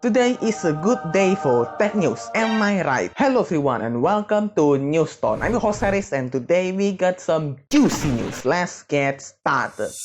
Today is a good day for tech news, am I right? Hello everyone and welcome to Newstone. I'm your host Harris and today we got some juicy news. Let's get started.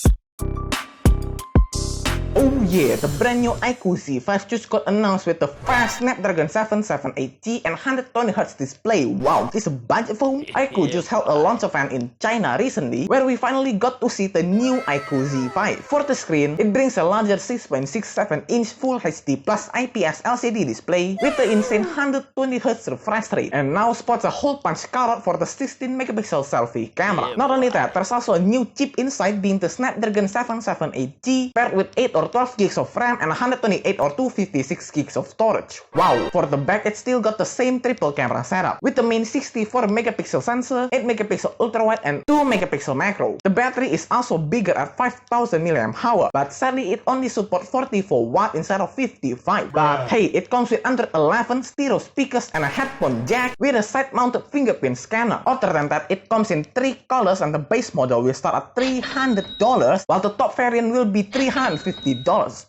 Oh yeah, the brand new iQOO Z5 just got announced with the fast Snapdragon 778G and 120Hz display. Wow, this is a budget phone? iQOO just held a launch event in China recently where we finally got to see the new iQOO Z5. For the screen, it brings a larger 6.67-inch Full HD plus IPS LCD display with the insane 120Hz refresh rate and now sports a hole punch carrot for the 16-megapixel selfie camera. Not only that, there's also a new chip inside being the Snapdragon 778G paired with 8 or 12 gigs of RAM and 128 or 256 gigs of storage. Wow! For the back, it still got the same triple camera setup with the main 64-megapixel sensor, 8-megapixel ultra-wide and 2-megapixel macro. The battery is also bigger at 5000 mAh, but sadly it only supports 44 watt instead of 55. But hey, it comes with under 11 stereo speakers and a headphone jack with a side-mounted fingerprint scanner. Other than that, it comes in 3 colors and the base model will start at $300 while the top variant will be $350.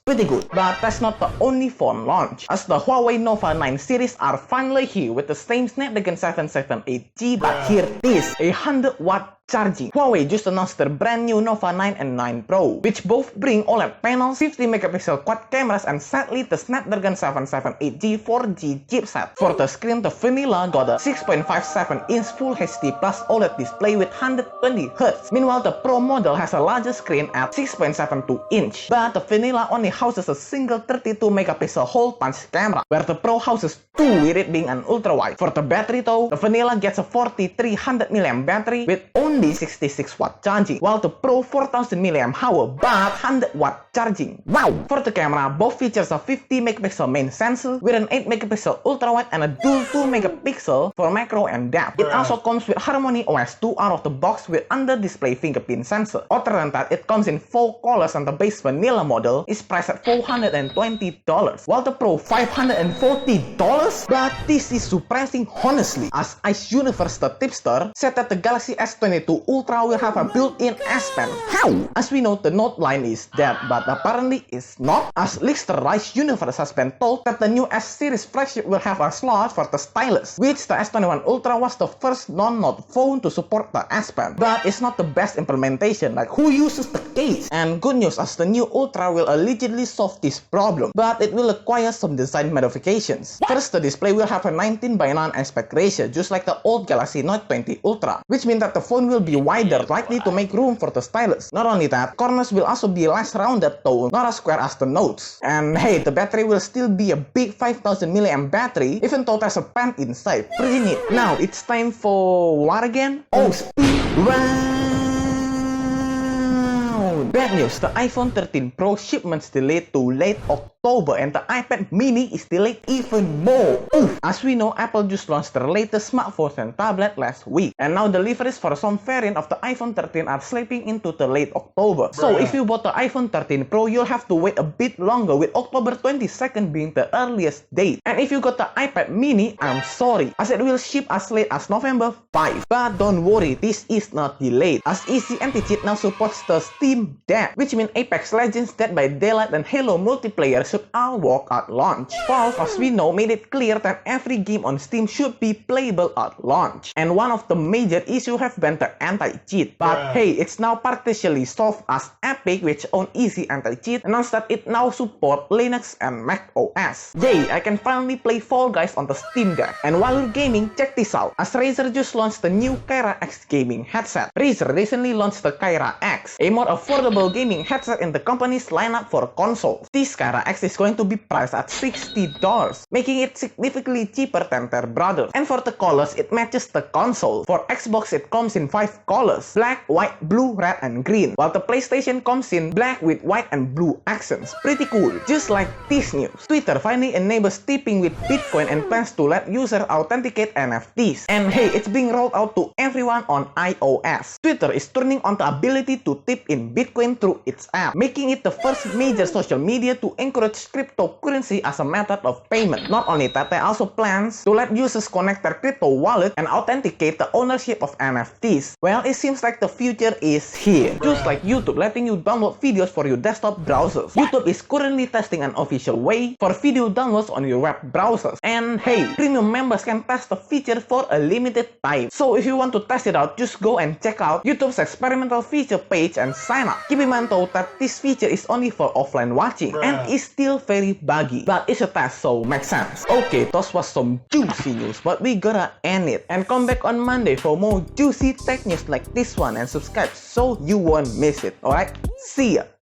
Pretty good, but that's not the only phone launch, as the Huawei Nova 9 series are finally here with the same Snapdragon 778G, but here it is, a 100-watt charging. Huawei just announced their brand new Nova 9 and 9 Pro, which both bring OLED panels, 50-megapixel quad cameras, and sadly the Snapdragon 778G 4G chipset. For the screen, the vanilla got a 6.57-inch Full HD plus OLED display with 120Hz. Meanwhile, the Pro model has a larger screen at 6.72-inch, but the vanilla only houses a single 32-megapixel hole punch camera, where the Pro houses 2 with it being an ultra-wide. For the battery though, the vanilla gets a 4300 mAh battery with only 66-watt charging, while the Pro 4000 mAh but 100-watt charging. Wow! For the camera, both features a 50-megapixel main sensor with an 8-megapixel ultra-wide and a dual 2-megapixel for macro and depth. It also comes with Harmony OS 2 out of the box with under-display fingerprint sensor. Other than that, it comes in 4 colors and the base vanilla model is priced at $420, while the Pro $540. But this is surprising honestly, as Ice Universe the tipster said that the Galaxy S22 Ultra will have a built-in S Pen. How? As we know, the Note line is dead, but apparently it's not, as Lickster Ice Universe has been told that the new S series flagship will have a slot for the stylus, which the S21 Ultra was the first non-Note phone to support the S Pen. But it's not the best implementation, like who uses the case? And good news, as the new Ultra will allegedly solve this problem, but it will require some design modifications. First, the display will have a 19:9 aspect ratio, just like the old Galaxy Note 20 Ultra, which means that the phone will be wider, likely to make room for the stylus. Not only that, corners will also be less rounded though, not as square as the Notes. And hey, the battery will still be a big 5000 mAh battery, even though there's a pen inside. Pretty neat. Now, it's time for what again? Oh, speed run! Bad news, the iPhone 13 Pro shipments delayed to late October and the iPad mini is delayed even more. Oof. As we know, Apple just launched their latest smartphones and tablet last week, and now deliveries for some variant of the iPhone 13 are slipping into the late October. So if you bought the iPhone 13 Pro, you'll have to wait a bit longer, with October 22nd being the earliest date. And if you got the iPad mini, I'm sorry, as it will ship as late as November 5. But don't worry, this is not delayed, as Easy Anti-Cheat now supports the Steam Deck, which means Apex Legends, Dead by Daylight, and Halo multiplayer should all work at launch. Valve, as we know, made it clear that every game on Steam should be playable at launch. And one of the major issues have been the anti-cheat. But hey, it's now partially solved, as Epic, which owns Easy Anti-Cheat, announced that it now supports Linux and Mac OS. Yay, I can finally play Fall Guys on the Steam Deck. And while you're gaming, check this out, as Razer just launched the new Kaira X gaming headset. Razer recently launched the Kaira X, a more affordable gaming headset in the company's lineup for consoles. This Kaira X is going to be priced at $60, making it significantly cheaper than their brother. And for the colors, it matches the console. For Xbox, it comes in 5 colors: black, white, blue, red, and green, while the PlayStation comes in black with white and blue accents. Pretty cool. Just like this news, Twitter finally enables tipping with Bitcoin and plans to let users authenticate NFTs. And hey, it's being rolled out to everyone on iOS. Twitter is turning on the ability to tip in Bitcoin through its app, making it the first major social media to encourage leverage cryptocurrency as a method of payment. Not only that, they also plans to let users connect their crypto wallet and authenticate the ownership of NFTs. Well, it seems like the future is here. Just like YouTube letting you download videos for your desktop browsers, YouTube is currently testing an official way for video downloads on your web browsers. And hey, premium members can test the feature for a limited time. So if you want to test it out, just go and check out YouTube's experimental feature page and sign up. Keep in mind though that this feature is only for offline watching and is still very buggy, but it's a test, so makes sense. Okay, those was some juicy news, but we gotta end it and come back on Monday for more juicy tech news like this one, and subscribe so you won't miss it. Alright, see ya.